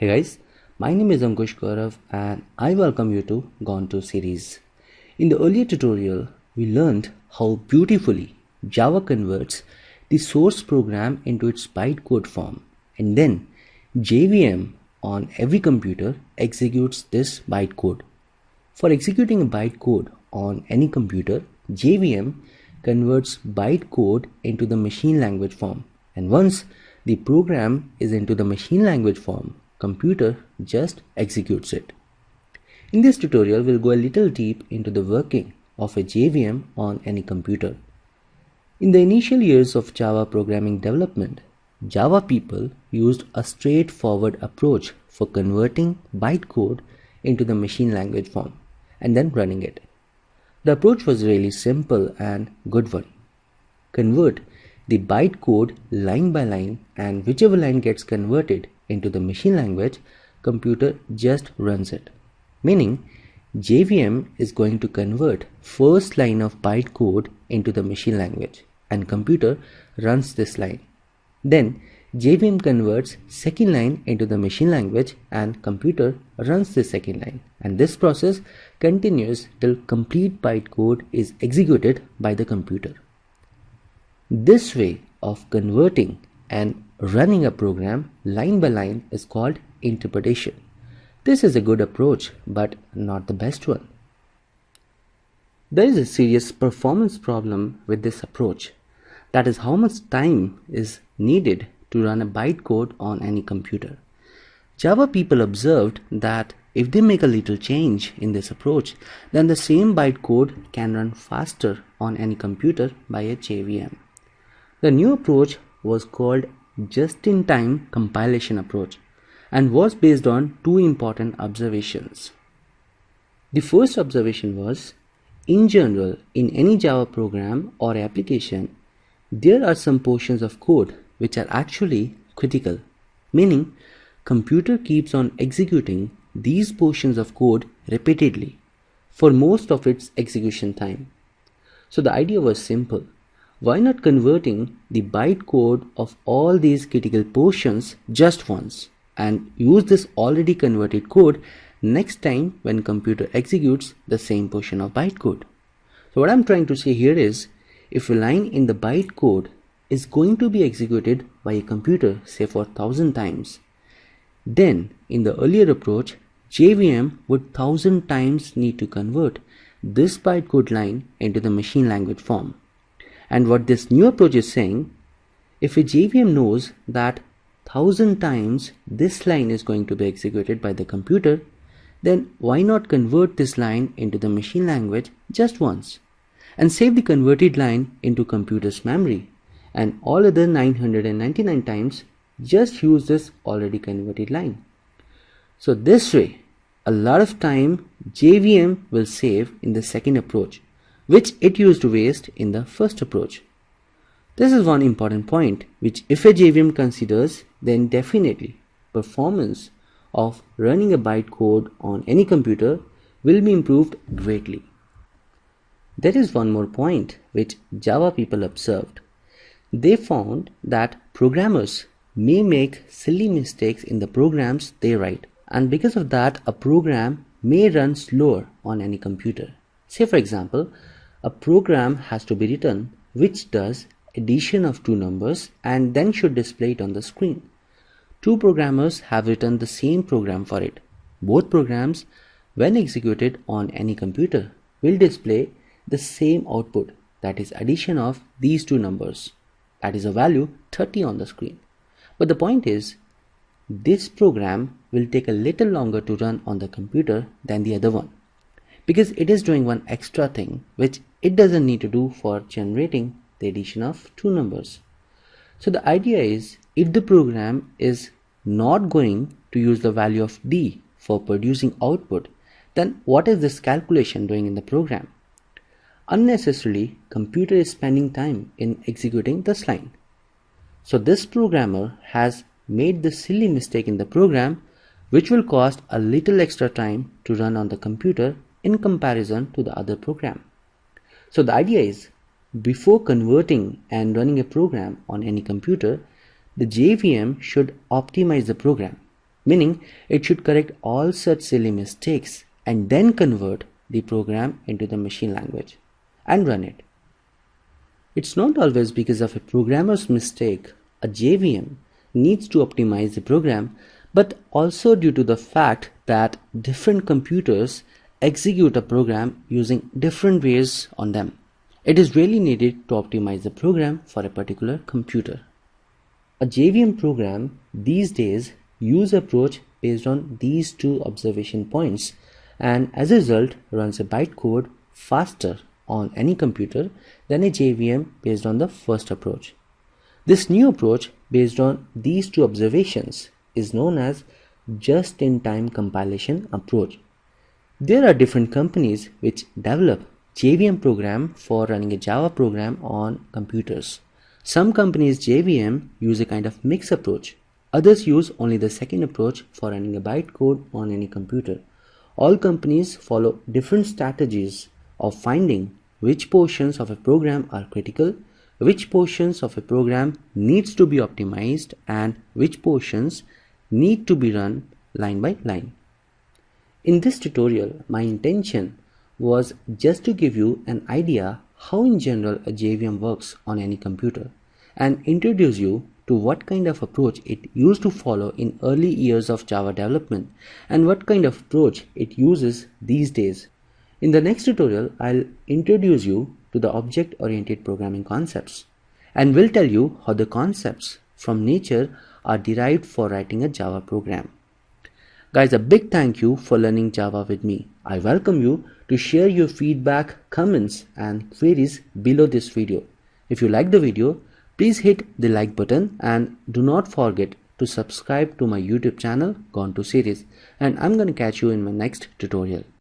Hey guys, my name is Ankush Gaurav and I welcome you to Gone to series. In the earlier tutorial, we learned how beautifully Java converts the source program into its bytecode form, and then JVM on every computer executes this bytecode. For executing a bytecode on any computer, JVM converts bytecode into the machine language form, and once the program is into the machine language form, computer just executes it. In this tutorial, we'll go a little deep into the working of a JVM on any computer. In the initial years of Java programming development, Java people used a straightforward approach for converting bytecode into the machine language form and then running it. The approach was really simple and good one. Convert the bytecode line by line, and whichever line gets converted into the machine language, computer just runs it. Meaning, JVM is going to convert first line of bytecode into the machine language and computer runs this line. Then JVM converts second line into the machine language and computer runs the second line, and this process continues till complete bytecode is executed by the computer. This way of converting and running a program line by line is called interpretation. This is a good approach, but not the best one. There is a serious performance problem with this approach. That is how much time is needed to run a bytecode on any computer. Java people observed that if they make a little change in this approach, then the same bytecode can run faster on any computer by a JVM. The new approach was called just-in-time compilation approach and was based on two important observations. The first observation was, in general, in any Java program or application, there are some portions of code which are actually critical, meaning computer keeps on executing these portions of code repeatedly for most of its execution time. So the idea was simple. Why not converting the bytecode of all these critical portions just once and use this already converted code next time when computer executes the same portion of bytecode? So what I'm trying to say here is, if a line in the bytecode is going to be executed by a computer say for 1000 times, then in the earlier approach, JVM would 1000 times need to convert this bytecode line into the machine language form. And what this new approach is saying, if a JVM knows that 1000 times this line is going to be executed by the computer, then why not convert this line into the machine language just once and save the converted line into computer's memory, and all other 999 times just use this already converted line. So this way, a lot of time JVM will save in the second approach, which it used to waste in the first approach. This is one important point which if a JVM considers, then definitely performance of running a bytecode on any computer will be improved greatly. There is one more point which Java people observed. They found that programmers may make silly mistakes in the programs they write, and because of that a program may run slower on any computer. Say for example, a program has to be written which does addition of two numbers and then should display it on the screen. Two programmers have written the same program for it. Both programs, when executed on any computer, will display the same output, that is addition of these two numbers. That is a value 30 on the screen. But the point is, this program will take a little longer to run on the computer than the other one, because it is doing one extra thing which it doesn't need to do for generating the addition of two numbers. So the idea is, if the program is not going to use the value of D for producing output, then what is this calculation doing in the program? Unnecessarily, computer is spending time in executing this line. So this programmer has made the silly mistake in the program which will cost a little extra time to run on the computer in comparison to the other program. So the idea is, before converting and running a program on any computer, the JVM should optimize the program, meaning it should correct all such silly mistakes and then convert the program into the machine language and run it. It's not always because of a programmer's mistake. A JVM needs to optimize the program, but also due to the fact that different computers execute a program using different ways on them. It is really needed to optimize the program for a particular computer. A JVM program these days use approach based on these two observation points, and as a result runs a bytecode faster on any computer than a JVM based on the first approach. This new approach based on these two observations is known as just-in-time compilation approach. There are different companies which develop JVM program for running a Java program on computers. Some companies JVM use a kind of mix approach. Others use only the second approach for running a bytecode on any computer. All companies follow different strategies of finding which portions of a program are critical, which portions of a program needs to be optimized, and which portions need to be run line by line. In this tutorial, my intention was just to give you an idea how in general a JVM works on any computer and introduce you to what kind of approach it used to follow in early years of Java development and what kind of approach it uses these days. In the next tutorial, I'll introduce you to the object-oriented programming concepts and will tell you how the concepts from nature are derived for writing a Java program. Guys, a big thank you for learning Java with me. I welcome you to share your feedback, comments and queries below this video. If you like the video, please hit the like button and do not forget to subscribe to my YouTube channel Gone to Series, and I'm going to catch you in my next tutorial.